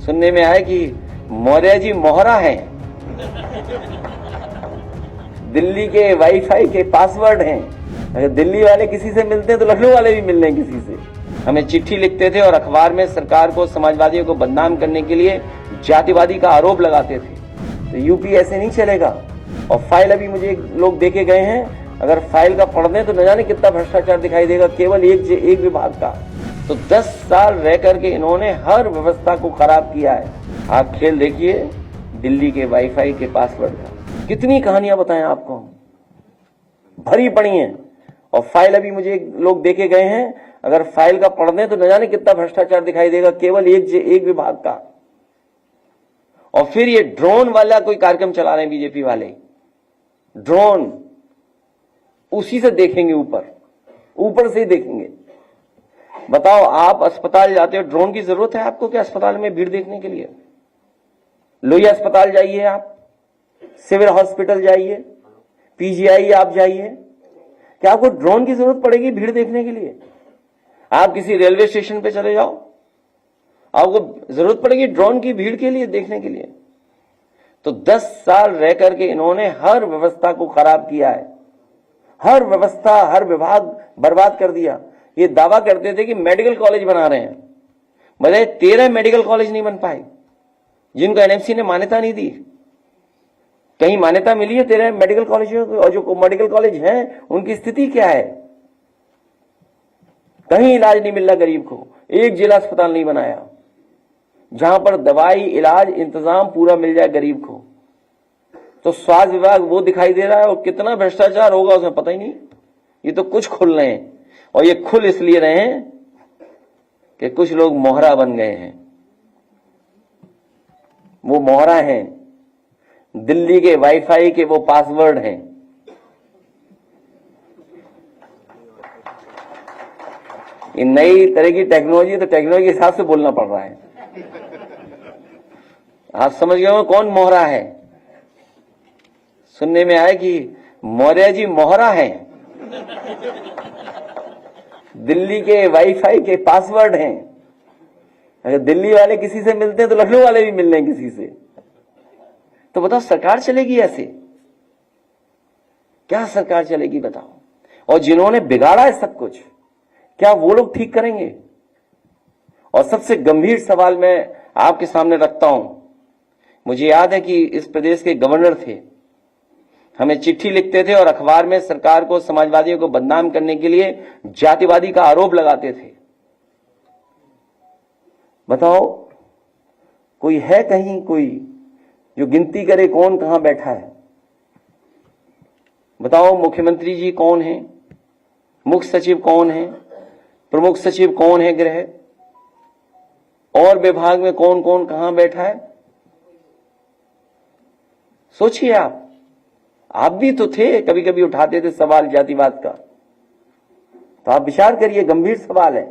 सुनने में आया कि मौर्य जी मोहरा हैं, दिल्ली के वाईफाई के पासवर्ड हैं। अगर दिल्ली वाले किसी से मिलते हैं तो लखनऊ वाले भी मिल रहे हैं किसी से। हमें चिट्ठी लिखते थे और अखबार में सरकार को, समाजवादियों को बदनाम करने के लिए जातिवादी का आरोप लगाते थे। तो यूपी ऐसे नहीं चलेगा। और फाइल अभी मुझे लोग देके गए हैं, अगर फाइल का पढ़ दें तो न जाने कितना भ्रष्टाचार दिखाई देगा केवल एक विभाग का। तो 10 साल रह करके इन्होंने हर व्यवस्था को खराब किया है। आप खेल देखिए दिल्ली के वाईफाई के पासवर्ड का, कितनी कहानियां बताएं आपको, भरी पड़ी हैं। और फाइल अभी मुझे लोग देके गए हैं, अगर फाइल का पढ़ दें तो न जाने कितना भ्रष्टाचार दिखाई देगा केवल एक विभाग का। और फिर ये ड्रोन वाला कोई कार्यक्रम चला रहे हैं बीजेपी वाले, ड्रोन उसी से देखेंगे, ऊपर से ही देखेंगे। बताओ, आप अस्पताल जाते हो, ड्रोन की जरूरत है आपको क्या अस्पताल में भीड़ देखने के लिए? लोहिया अस्पताल जाइए, आप सिविल हॉस्पिटल जाइए, पीजीआई आप जाइए, क्या आपको ड्रोन की जरूरत पड़ेगी भीड़ देखने के लिए? आप किसी रेलवे स्टेशन पे चले जाओ, आपको जरूरत पड़ेगी ड्रोन की भीड़ के लिए, देखने के लिए? तो 10 साल रह करके इन्होंने हर व्यवस्था को खराब किया है, हर व्यवस्था, हर विभाग बर्बाद कर दिया। ये दावा करते थे कि मेडिकल कॉलेज बना रहे हैं, मतलब 13 मेडिकल कॉलेज नहीं बन पाए जिनको एनएमसी ने मान्यता नहीं दी। कहीं मान्यता मिली है 13 मेडिकल कॉलेजों को? और जो मेडिकल कॉलेज हैं उनकी स्थिति क्या है? कहीं इलाज नहीं मिल रहा गरीब को, एक जिला अस्पताल नहीं बनाया जहां पर दवाई, इलाज, इंतजाम पूरा मिल जाए गरीब को। तो स्वास्थ्य विभाग वो दिखाई दे रहा है, और कितना भ्रष्टाचार होगा उसमें पता ही नहीं। ये तो कुछ खुल रहे हैं, और ये खुल इसलिए रहे हैं कि कुछ लोग मोहरा बन गए हैं। वो मोहरा हैं, दिल्ली के वाईफाई के वो पासवर्ड हैं। ये नई तरह की टेक्नोलॉजी, तो टेक्नोलॉजी के हिसाब से बोलना पड़ रहा है। आप समझ गए हो कौन मोहरा है? सुनने में आया कि मौर्य जी मोहरा हैं, दिल्ली के वाईफाई के पासवर्ड हैं। अगर दिल्ली वाले किसी से मिलते हैं तो लखनऊ वाले भी मिल रहे हैं किसी से। तो बताओ, सरकार चलेगी ऐसे? क्या सरकार चलेगी बताओ? और जिन्होंने बिगाड़ा है सब कुछ, क्या वो लोग ठीक करेंगे? और सबसे गंभीर सवाल मैं आपके सामने रखता हूं। मुझे याद है कि इस प्रदेश के गवर्नर थे, हमें चिट्ठी लिखते थे और अखबार में सरकार को, समाजवादियों को बदनाम करने के लिए जातिवादी का आरोप लगाते थे। बताओ, कोई है कहीं कोई जो गिनती करे कौन कहां बैठा है? बताओ, मुख्यमंत्री जी कौन है, मुख्य सचिव कौन है, प्रमुख सचिव कौन है गृह, और विभाग में कौन कौन कहां बैठा है? सोचिए आप भी तो थे, कभी कभी उठाते थे सवाल जातिवाद का। तो आप विचार करिए, गंभीर सवाल है।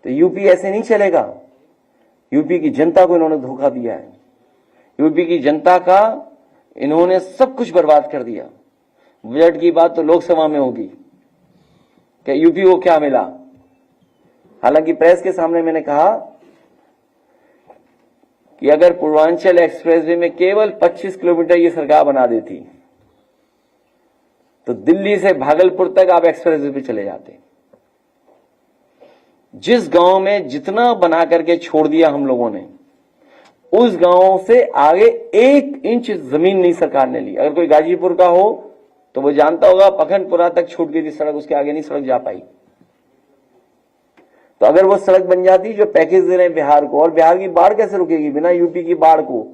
तो यूपी ऐसे नहीं चलेगा। यूपी की जनता को इन्होंने धोखा दिया है। यूपी की जनता का इन्होंने सब कुछ बर्बाद कर दिया। बजट की बात तो लोकसभा में होगी कि यूपी को क्या मिला। हालांकि प्रेस के सामने मैंने कहा कि अगर पूर्वांचल एक्सप्रेसवे में केवल 25 किलोमीटर ये सरकार बना देती तो दिल्ली से भागलपुर तक आप एक्सप्रेसवे पे चले जाते। जिस गांव में जितना बना करके छोड़ दिया हम लोगों ने, उस गांव से आगे 1 इंच जमीन नहीं सरकार ने ली। अगर कोई गाजीपुर का हो तो वो जानता होगा, पखनपुरा तक छूट गई थी सड़क, उसके आगे नहीं सड़क जा पाई। तो अगर वो सड़क बन जाती जो पैकेज दे रहे हैं बिहार को, और बिहार की बाढ़ कैसे रुकेगी बिना यूपी की बाढ़ को?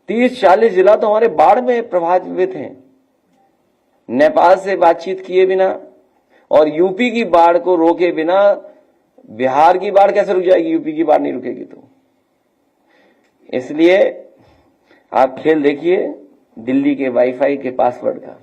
30-40 जिला तो हमारे बाढ़ में प्रभावित हैं, नेपाल से बातचीत किए बिना और यूपी की बाढ़ को रोके बिना बिहार की बाढ़ कैसे रुक जाएगी? यूपी की बाढ़ नहीं रुकेगी तो। इसलिए आप खेल देखिए दिल्ली के वाईफाई के पासवर्ड का।